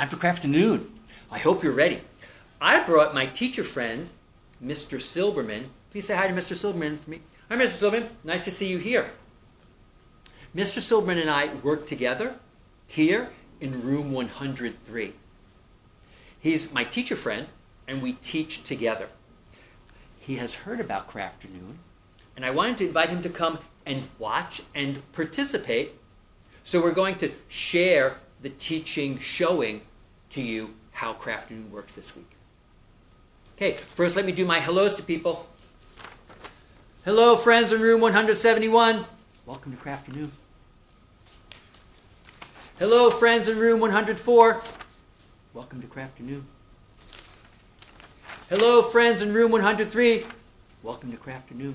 Time for Crafternoon. I hope you're ready. I brought my teacher friend, Mr. Silberman. Please say hi to Mr. Silberman for me. Hi, Mr. Silberman. Nice to see you here. Mr. Silberman and I work together here in room 103. He's my teacher friend, and we teach together. He has heard about Crafternoon, and I wanted to invite him to come and watch and participate. So we're going to share the teaching, showing to you how Crafternoon works this week. Okay, first let me do my hellos to people. Hello, friends in room 171. Welcome to Crafternoon. Hello, friends in room 104. Welcome to Crafternoon. Hello, friends in room 103. Welcome to Crafternoon.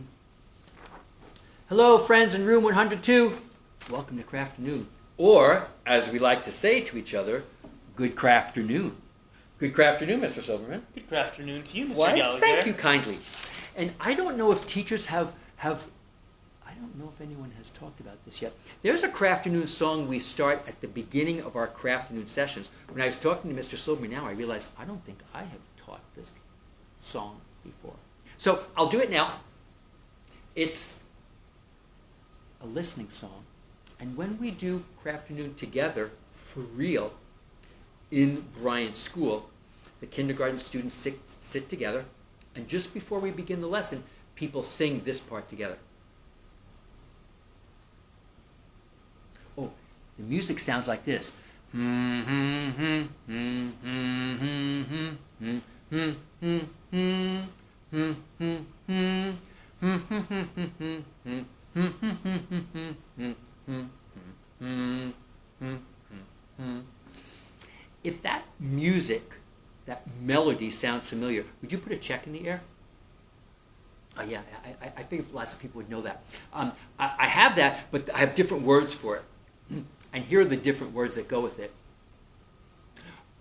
Hello, friends in room 102. Welcome to Crafternoon. Or, as we like to say to each other, good Crafternoon. Good Crafternoon, Mr. Silverman. Good Crafternoon to you, Mr. Why, Gallagher. thank you kindly. And I don't know if teachers I don't know if anyone has talked about this yet. There's a Crafternoon song we start at the beginning of our Crafternoon sessions. When I was talking to Mr. Silverman now, I realized I don't think I have taught this song before. So I'll do it now. It's a listening song. And when we do Crafternoon together, for real, in Bryant's school, the kindergarten students sit together, and just before we begin the lesson, people sing this part together. Oh, the music sounds like this. If that music, that melody sounds familiar, would you put a check in the air? Oh yeah, I figured lots of people would know that. I have that, but I have different words for it. And here are the different words that go with it.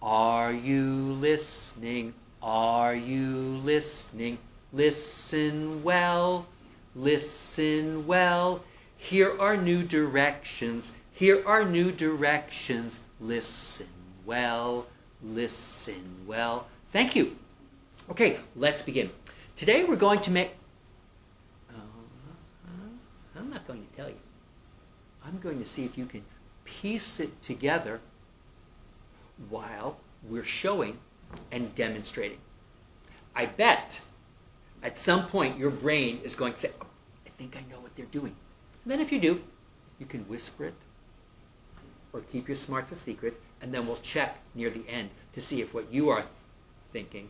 Are you listening? Are you listening? Listen well. Listen well. Here are new directions. Here are new directions. Listen well. Listen well. Thank you. Okay, let's begin. Today we're going to make... I'm not going to tell you. I'm going to see if you can piece it together while we're showing and demonstrating. I bet at some point your brain is going to say, oh, I think I know what they're doing. And then if you do, you can whisper it or keep your smarts a secret, and then we'll check near the end to see if what you are thinking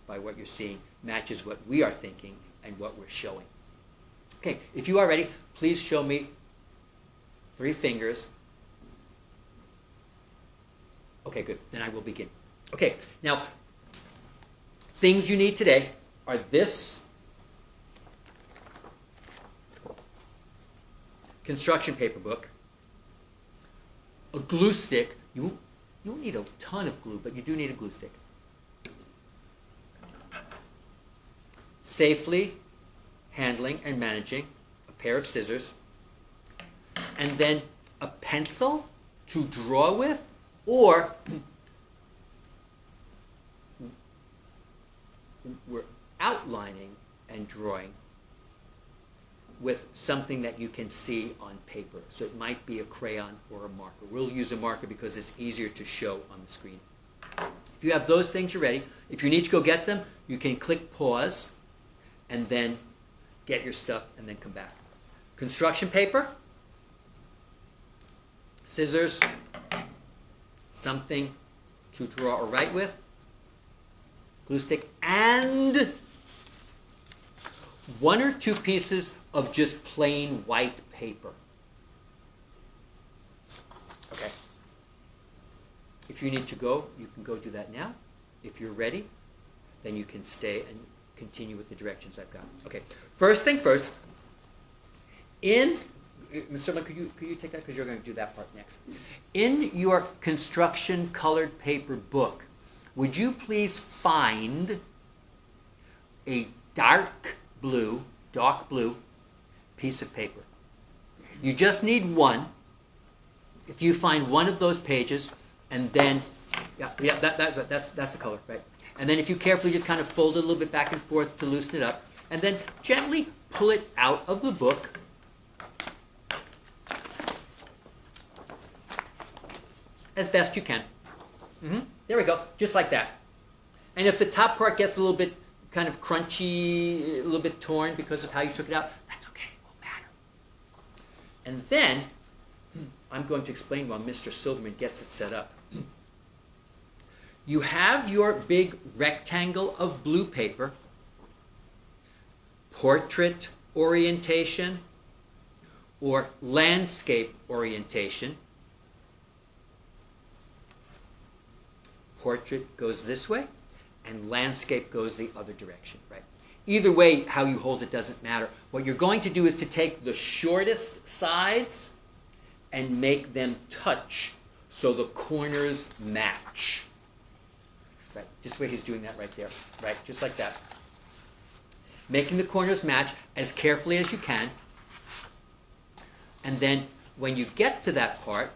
by what you're seeing matches what we are thinking and what we're showing. Okay, if you are ready, please show me 3 fingers. Okay, good. Then I will begin. Okay, now, things you need today are this construction paper book, a glue stick. You don't need a ton of glue, but you do need a glue stick. Safely handling and managing a pair of scissors, and then a pencil to draw with, or we're outlining and drawing with something that you can see on paper. So it might be a crayon or a marker. We'll use a marker because it's easier to show on the screen. If you have those things, you're ready. If you need to go get them, you can click pause and then get your stuff and then come back. Construction paper, scissors, something to draw or write with, glue stick, and 1 or 2 pieces of just plain white paper. Okay. If you need to go, you can go do that now. If you're ready, then you can stay and continue with the directions I've got. Okay. First thing first, Mr. Lynn, could you take that because you're going to do that part next. In your construction colored paper book, would you please find a dark blue piece of paper? You just need one. If you find one of those pages and then Yeah, that's the color, right? And then if you carefully just kind of fold it a little bit back and forth to loosen it up, and then gently pull it out of the book. As best you can. There we go, just like that. And if the top part gets a little bit kind of crunchy, a little bit torn because of how you took it out, that's okay, it won't matter. And then, I'm going to explain while Mr. Silverman gets it set up. You have your big rectangle of blue paper, portrait orientation, or landscape orientation. Portrait goes this way, and landscape goes the other direction, right? Either way, how you hold it doesn't matter. What you're going to do is to take the shortest sides and make them touch so the corners match. Right, just the way he's doing that right there, right? Just like that. Making the corners match as carefully as you can. And then when you get to that part,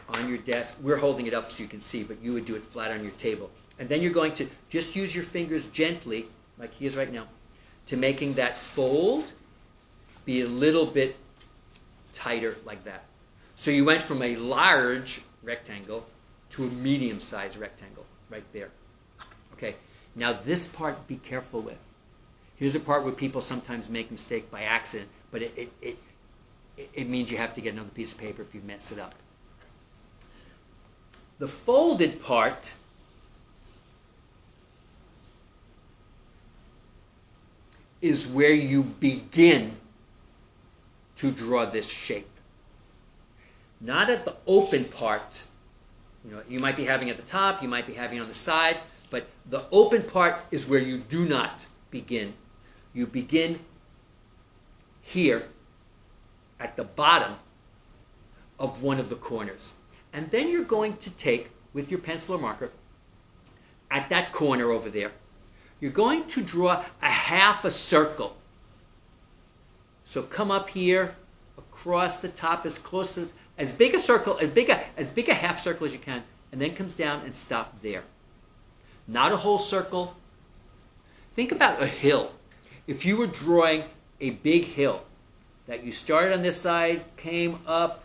on your desk, we're holding it up so you can see, but you would do it flat on your table. And then you're going to just use your fingers gently, like he is right now, to making that fold be a little bit tighter like that. So you went from a large rectangle to a medium-sized rectangle right there. Okay, now this part be careful with. Here's a part where people sometimes make a mistake by accident, but it means you have to get another piece of paper if you mess it up. The folded part is where you begin to draw this shape. Not at the open part. You might be having it at the top, you might be having it on the side, but the open part is where you do not begin. You begin here at the bottom of one of the corners. And then you're going to take, with your pencil or marker, at that corner over there, you're going to draw a half a circle. So come up here, across the top, as close to, as big a circle, as big a half circle as you can, and then comes down and stop there. Not a whole circle. Think about a hill. If you were drawing a big hill, that you started on this side, came up,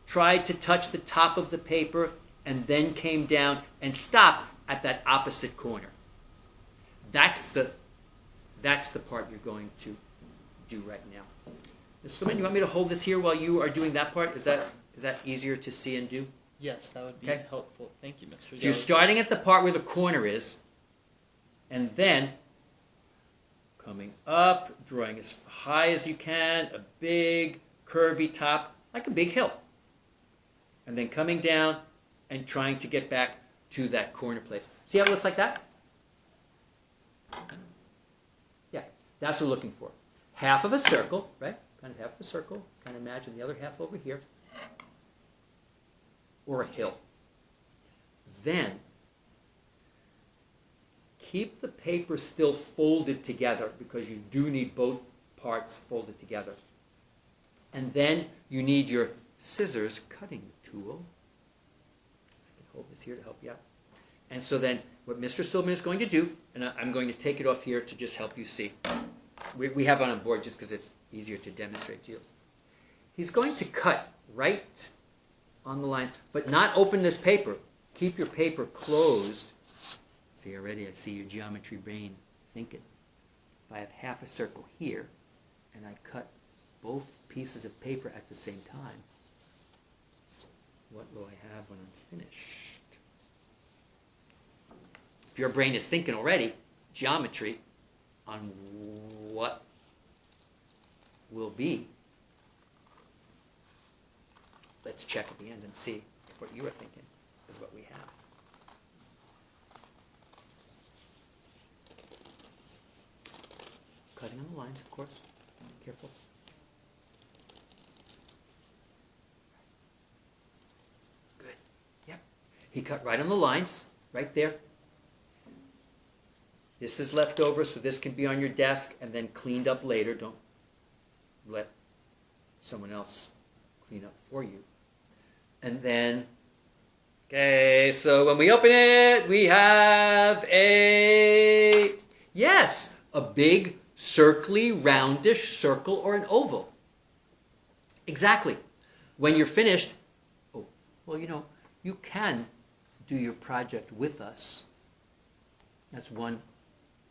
tried to touch the top of the paper, and then came down and stopped at that opposite corner. That's the part you're going to do right now. Mr. Silverman, you want me to hold this here while you are doing that part? Is that easier to see and do? Yes, that would be helpful. Thank you, Mr. So you're starting at the part where the corner is, and then coming up, drawing as high as you can, a big curvy top, like a big hill. And then coming down and trying to get back to that corner place. See how it looks like that? Yeah, that's what we're looking for. Half of a circle, right? Kind of half of a circle. Kind of imagine the other half over here. Or a hill. Then, keep the paper still folded together because you do need both parts folded together. And then you need your scissors cutting tool. I can hold this here to help you out. And so then what Mr. Silverman is going to do, and I'm going to take it off here to just help you see. We have it on board just because it's easier to demonstrate to you. He's going to cut right on the lines, but not open this paper. Keep your paper closed. See already, I see your geometry brain thinking. If I have half a circle here, and I cut both pieces of paper at the same time, what will I have when I'm finished? If your brain is thinking already, geometry on what will be, let's check at the end and see if what you are thinking is what we have. Cutting on the lines, of course. Careful. Good. Yep. He cut right on the lines, right there. This is left over, so this can be on your desk and then cleaned up later. Don't let someone else clean up for you. And then Okay, so when we open it, we have a big circly, roundish circle or an oval. Exactly. When you're finished, you can do your project with us. That's one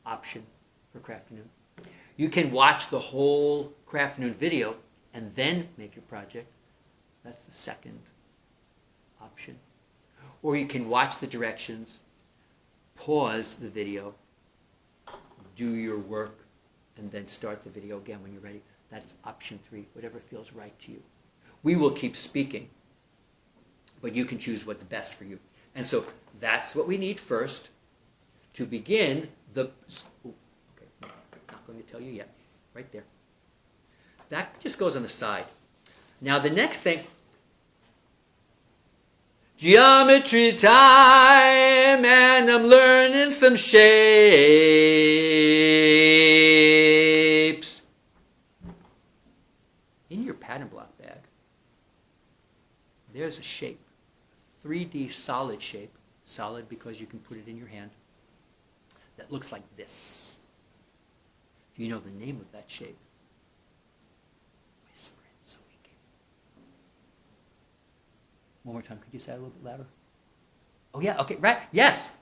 option for Crafternoon. You can watch the whole Crafternoon video and then make your project. That's the second option. Or you can watch the directions, pause the video, do your work, and then start the video again when you're ready. That's option 3, whatever feels right to you. We will keep speaking, but you can choose what's best for you. And so that's what we need first to begin the... Okay, I'm not going to tell you yet. Right there. That just goes on the side. Now the next thing... Geometry time, and I'm learning some shapes. In your pattern block bag, there's a shape, a 3D solid shape, solid because you can put it in your hand, that looks like this. If you know the name of that shape, whisper it so we can. One more time, could you say it a little bit louder? Oh yeah, okay, right, yes.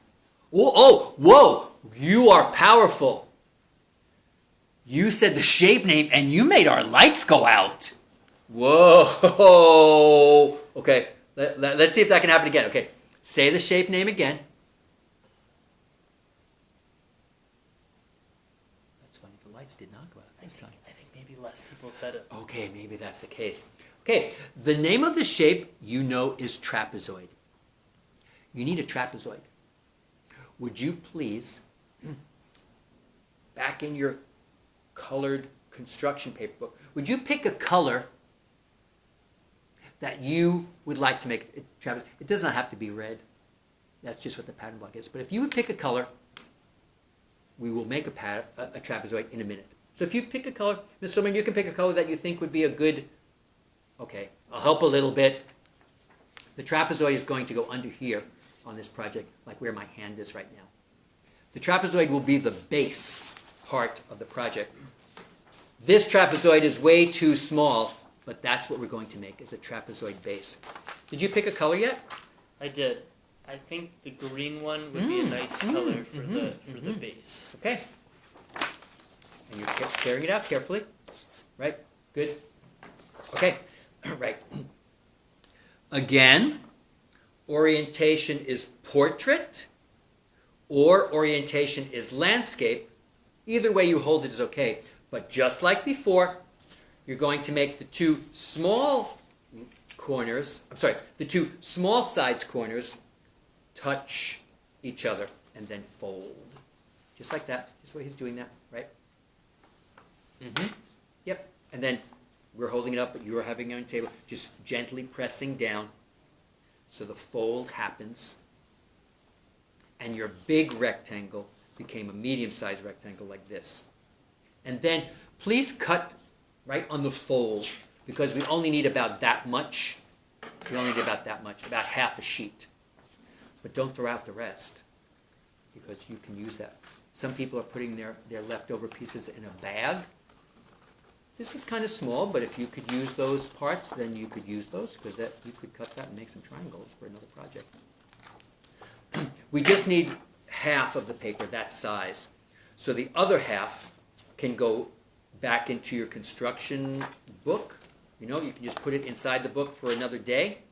Whoa, you are powerful. You said the shape name and you made our lights go out. Whoa. Okay, let's see if that can happen again. Okay, say the shape name again. That's funny, the lights did not go out this time. I think maybe less people said it. Okay, maybe that's the case. Okay, the name of the shape you know is trapezoid. You need a trapezoid. Would you please, back in your colored construction paper book, would you pick a color that you would like to make a trapezoid? It does not have to be red. That's just what the pattern block is. But if you would pick a color, we will make a trapezoid in a minute. So if you pick a color, Ms. Silverman, you can pick a color that you think would be a good... Okay, I'll help a little bit. The trapezoid is going to go under here on this project, like where my hand is right now. The trapezoid will be the base part of the project. This trapezoid is way too small, but that's what we're going to make, is a trapezoid base. Did you pick a color yet? I did. I think the green one would be a nice color for the base. Okay. And you're tearing it out carefully. Right? Good. Okay. Right. Again, orientation is portrait or orientation is landscape. Either way you hold it is okay. But just like before, you're going to make the two small sides corners touch each other and then fold. Just like that. Just the way he's doing that, right? Yep. And then we're holding it up, but you're having it on the table. Just gently pressing down so the fold happens. And your big rectangle became a medium-sized rectangle like this. And then please cut right on the fold, because we only need about that much. We only need about that much, about half a sheet. But don't throw out the rest, because you can use that. Some people are putting their leftover pieces in a bag. This is kind of small, but if you could use those parts, then you could use those, because you could cut that and make some triangles for another project. We just need half of the paper, that size. So the other half can go back into your construction book. You know, you can just put it inside the book for another day.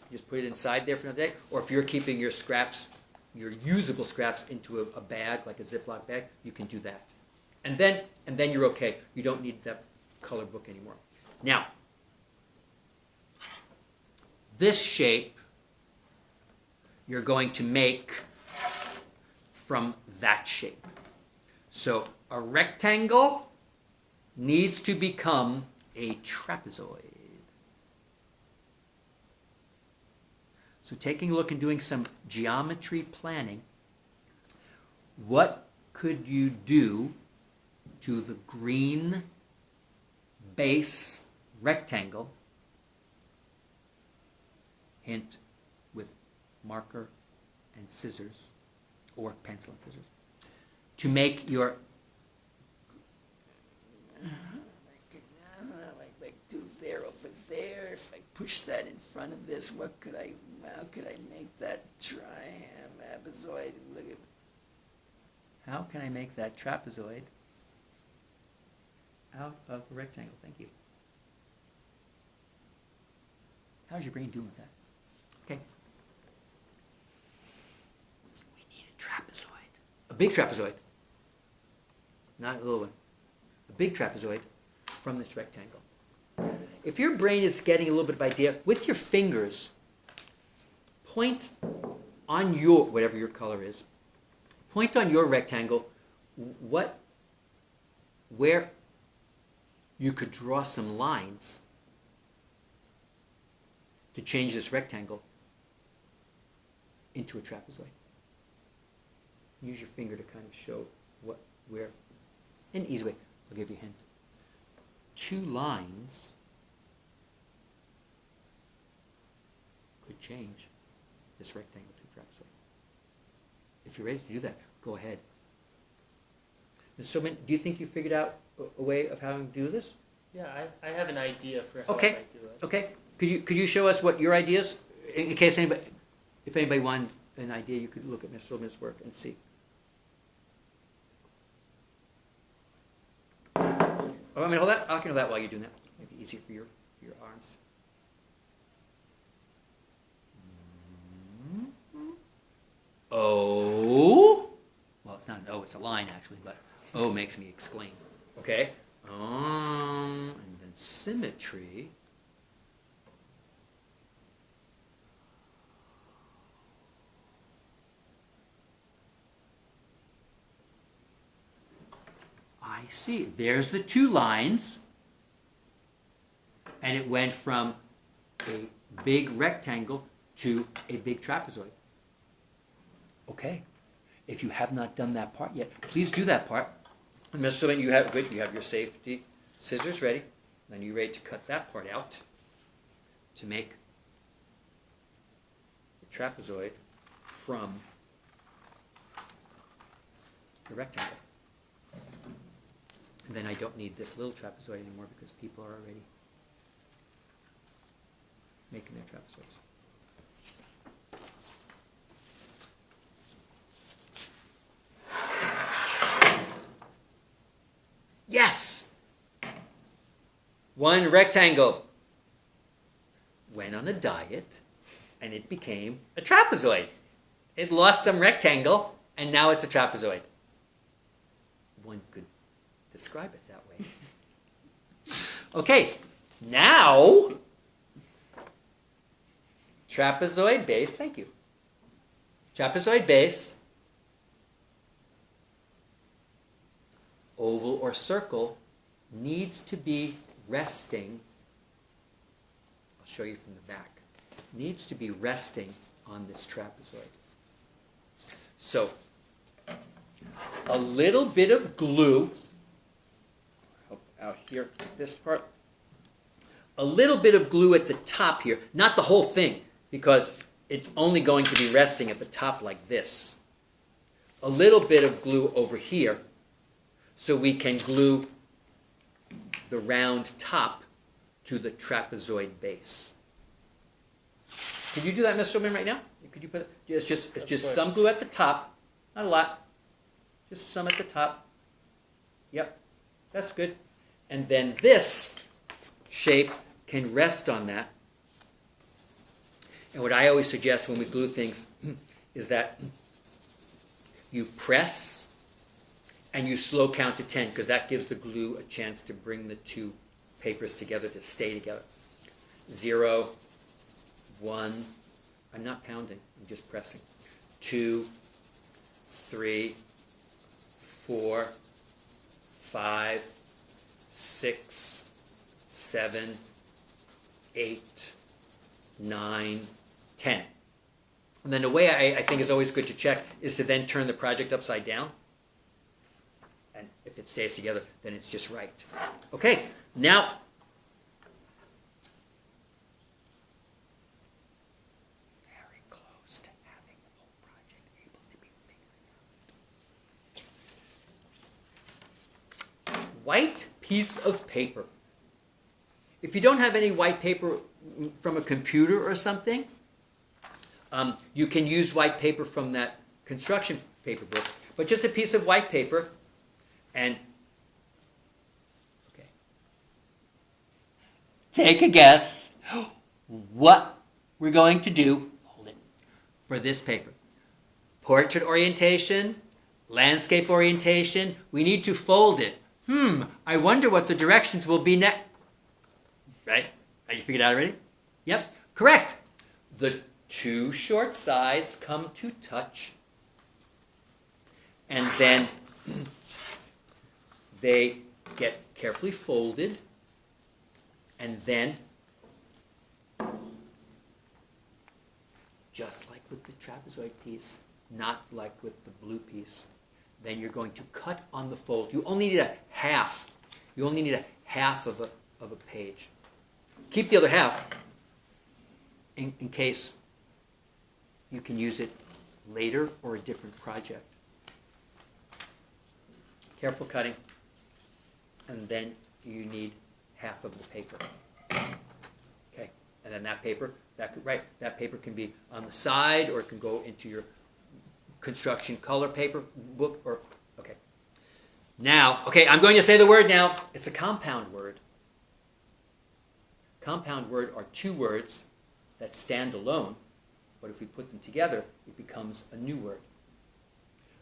Just put it inside there for another day. Or if you're keeping your scraps, your usable scraps, into a bag, like a Ziploc bag, you can do that. And then you're okay. You don't need that color book anymore. Now, this shape you're going to make from that shape. So a rectangle needs to become a trapezoid. So taking a look and doing some geometry planning, what could you do to the green base rectangle, hint with marker and scissors, or pencil and scissors, to make your like tooth there over there. If I push that in front of this, how could I make that trapezoid? Look at, how can I make that trapezoid out of a rectangle? Thank you. How's your brain doing with that? Okay. We need a trapezoid. A big trapezoid. Not a little one. A big trapezoid from this rectangle. If your brain is getting a little bit of idea, with your fingers, point on your, whatever your color is, point on your rectangle where you could draw some lines to change this rectangle into a trapezoid. Use your finger to kind of show where. An easy way. I'll give you a hint. 2 lines could change this rectangle to a trapezoid. If you're ready to do that, go ahead. Ms. Silverman, do you think you figured out a way of how to do this? Yeah, I have an idea for how Okay. I do it. Okay. Could you show us what your ideas? In case anybody, if anybody wanted an idea, you could look at Ms. Silverman's work and see. Oh, I mean, hold that. I can hold that while you're doing that. Make it easier for your arms. O. Well, it's not an O. It's a line actually, but O makes me exclaim. Okay. And then symmetry. I see. There's the 2 lines. And it went from a big rectangle to a big trapezoid. Okay. If you have not done that part yet, please do that part. And Mr. Silverman, you have your safety scissors ready. Then you're ready to cut that part out to make the trapezoid from the rectangle. And then I don't need this little trapezoid anymore because people are already making their trapezoids. Yes! 1 rectangle went on a diet and it became a trapezoid. It lost some rectangle and now it's a trapezoid. One could describe it that way. Okay, now trapezoid base, thank you. Trapezoid base, oval or circle, needs to be resting, I'll show you from the back, needs to be resting on this trapezoid. So, a little bit of glue, out here, this part, a little bit of glue at the top here, not the whole thing, because it's only going to be resting at the top like this. A little bit of glue over here, so we can glue the round top to the trapezoid base. Could you do that, Mr. Silverman, right now? Could you put it? It's just some glue at the top, not a lot, just some at the top. Yep, that's good. And then this shape can rest on that. And what I always suggest when we glue things is that you press and you slow count to 10 because that gives the glue a chance to bring the 2 papers together to stay together. 0, 1, I'm not pounding, I'm just pressing. 2, 3, 4, 5, 6, 7, 8, 9, 10. And then the way I think is always good to check is to then turn the project upside down. And if it stays together, then it's just right. Okay, now very close to white piece of paper. If you don't have any white paper from a computer or something, you can use white paper from that construction paper book. But just a piece of white paper, and okay. Take a guess what we're going to do for this paper. Portrait orientation, landscape orientation. We need to fold it. I wonder what the directions will be next. Right? Have you figured it out already? Yep, correct. The two short sides come to touch, and then they get carefully folded, and then, just like with the trapezoid piece, not like with the blue piece, then you're going to cut on the fold. You only need a half. You only need a half of a page. Keep the other half in case you can use it later or a different project. Careful cutting. And then you need half of the paper. Okay, and then that paper, that paper can be on the side, or it can go into your construction color paper book, or, okay. Now, okay, I'm going to say the word now. It's a compound word. Compound word are two words that stand alone, but if we put them together, it becomes a new word.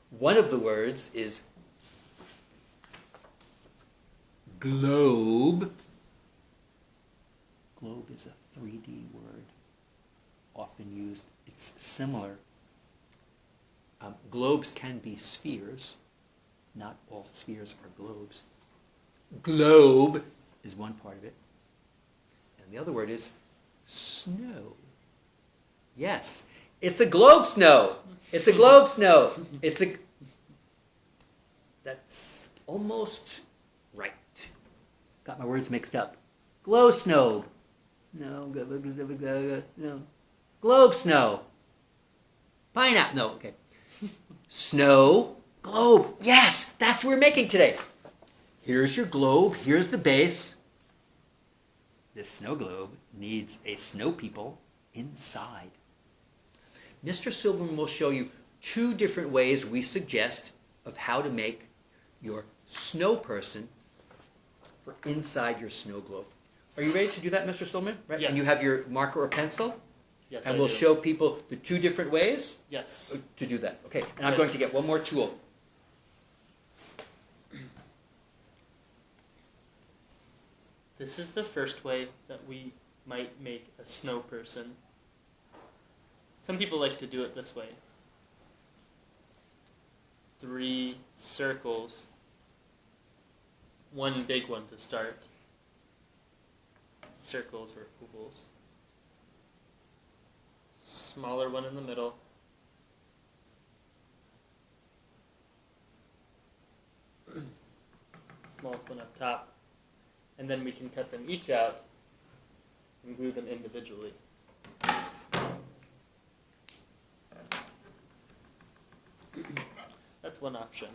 One of the words is globe. Globe is a 3D word, often used. It's similar. Globes can be spheres. Not all spheres are globes. Globe is one part of it. And the other word is snow. Yes, it's a globe snow. It's a globe snow. That's almost right. Got my words mixed up. Glow snow. No. Globe snow. Pineapple. No, okay. Snow. Globe. Yes, that's what we're making today. Here's your globe. Here's the base. This snow globe needs a snow people inside. Mr. Silverman will show you two different ways we suggest of how to make your snow person for inside your snow globe. Are you ready to do that, Mr. Silverman? Right? Yes. And you have your marker or pencil? Yes, and I we'll do. show people the two different ways Yes. to do that. Okay, and I'm going to get one more tool. This is the first way that we might make a snow person. Some people like to do it this way. 3 circles. One big one to start. Circles or ovals. Smaller one in the middle. Smallest one up top. And then we can cut them each out and glue them individually. That's one option.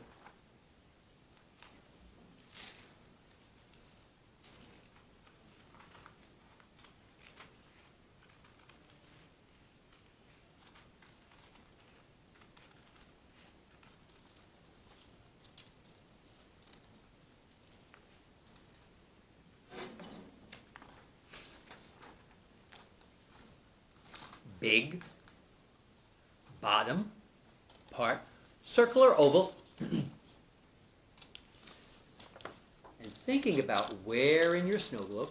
Big, bottom, part, circle or oval. And thinking about where in your snow globe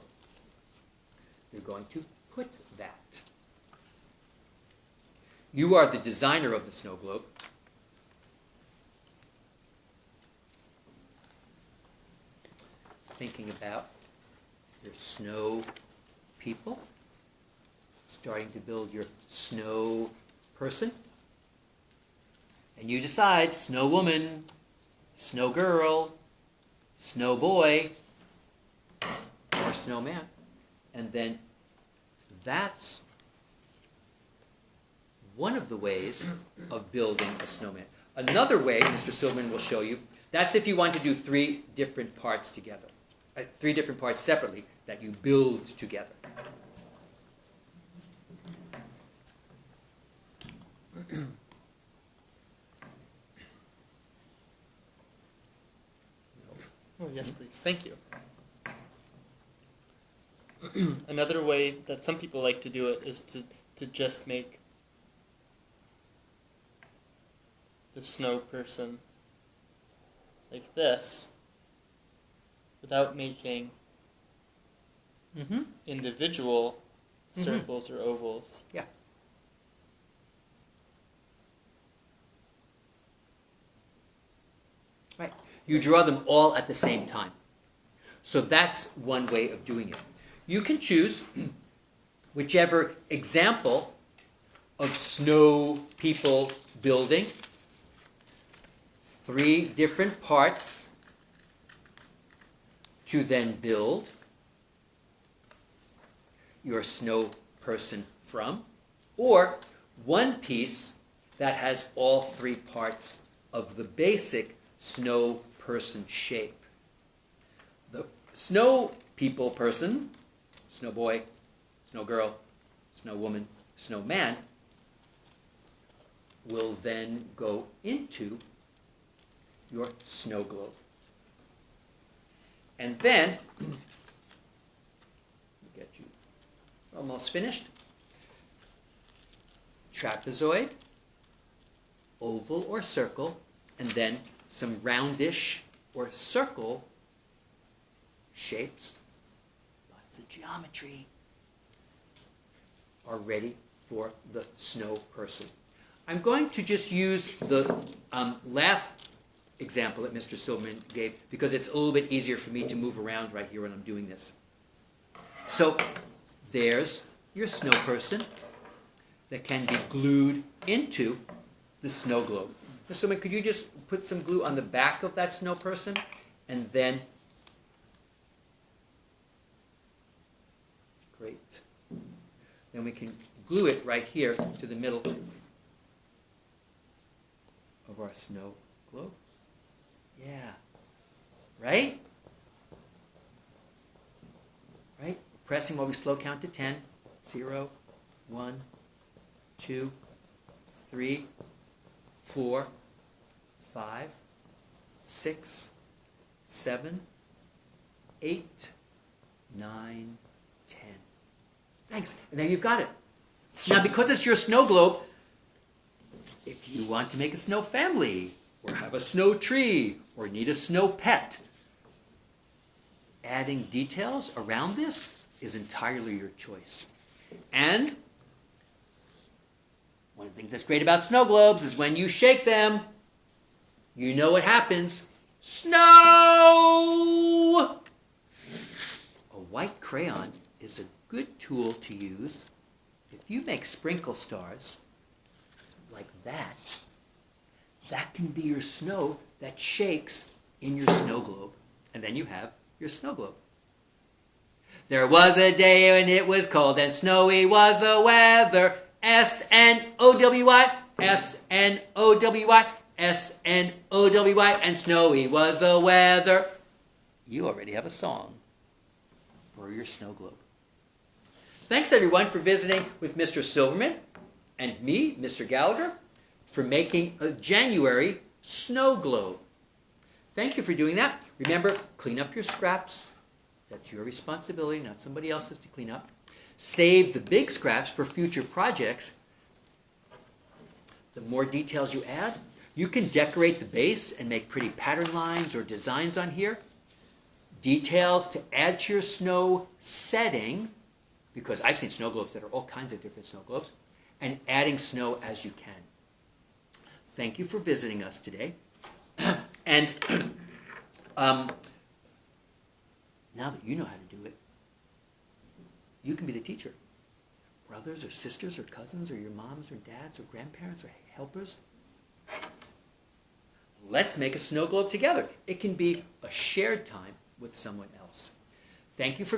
you're going to put that. You are the designer of the snow globe. Thinking about your snow people. Starting to build your snow person. And you decide snow woman, snow girl, snow boy, or snowman. And then that's one of the ways of building a snowman. Another way, Mr. Silverman will show you, That's if you want to do 3 different parts together. 3 different parts separately that you build together. Oh, yes, please. Thank you. Another way that some people like to do it is to just make the snow person like this without making individual circles or ovals. Yeah. Right. You draw them all at the same time. So that's one way of doing it. You can choose whichever example of snow people building. 3 different parts to then build your snow person from, or one piece that has all 3 parts of the basic snow person shape. The snow people person, snow boy, snow girl, snow woman, snow man, will then go into your snow globe. And then, get you almost finished. Trapezoid, oval or circle, and then some roundish or circle shapes, lots of geometry, are ready for the snow person. I'm going to just use the last example that Mr. Silverman gave because it's a little bit easier for me to move around right here when I'm doing this. So there's your snow person that can be glued into the snow globe. Mr. Silverman, could you just put some glue on the back of that snow person and then, great. Then we can glue it right here to the middle of our snow globe. Yeah. Right? Right? Pressing while we slow count to 10. 0, 1, 2, 3, 4, 5, 6, 7, 8, 9, 10. Thanks. And there you've got it. Now, because it's your snow globe, if you want to make a snow family, or have a snow tree, or need a snow pet, adding details around this is entirely your choice. And one of the things that's great about snow globes is when you shake them, you know what happens. Snow! A white crayon is a good tool to use if you make sprinkle stars like that. That can be your snow that shakes in your snow globe. And then you have your snow globe. There was a day when it was cold and snowy was the weather. S-N-O-W-Y, S-N-O-W-Y, S-N-O-W-Y, and snowy was the weather. You already have a song for your snow globe. Thanks everyone for visiting with Mr. Silverman and me, Mr. Gallagher, for making a January snow globe. Thank you for doing that. Remember, clean up your scraps. That's your responsibility, not somebody else's to clean up. Save the big scraps for future projects. The more details you add, you can decorate the base and make pretty pattern lines or designs on here. Details to add to your snow setting, because I've seen snow globes that are all kinds of different snow globes, and adding snow as you can. Thank you for visiting us today. And now that you know how to do it, you can be the teacher. Brothers or sisters or cousins or your moms or dads or grandparents or helpers. Let's make a snow globe together. It can be a shared time with someone else. Thank you for visiting.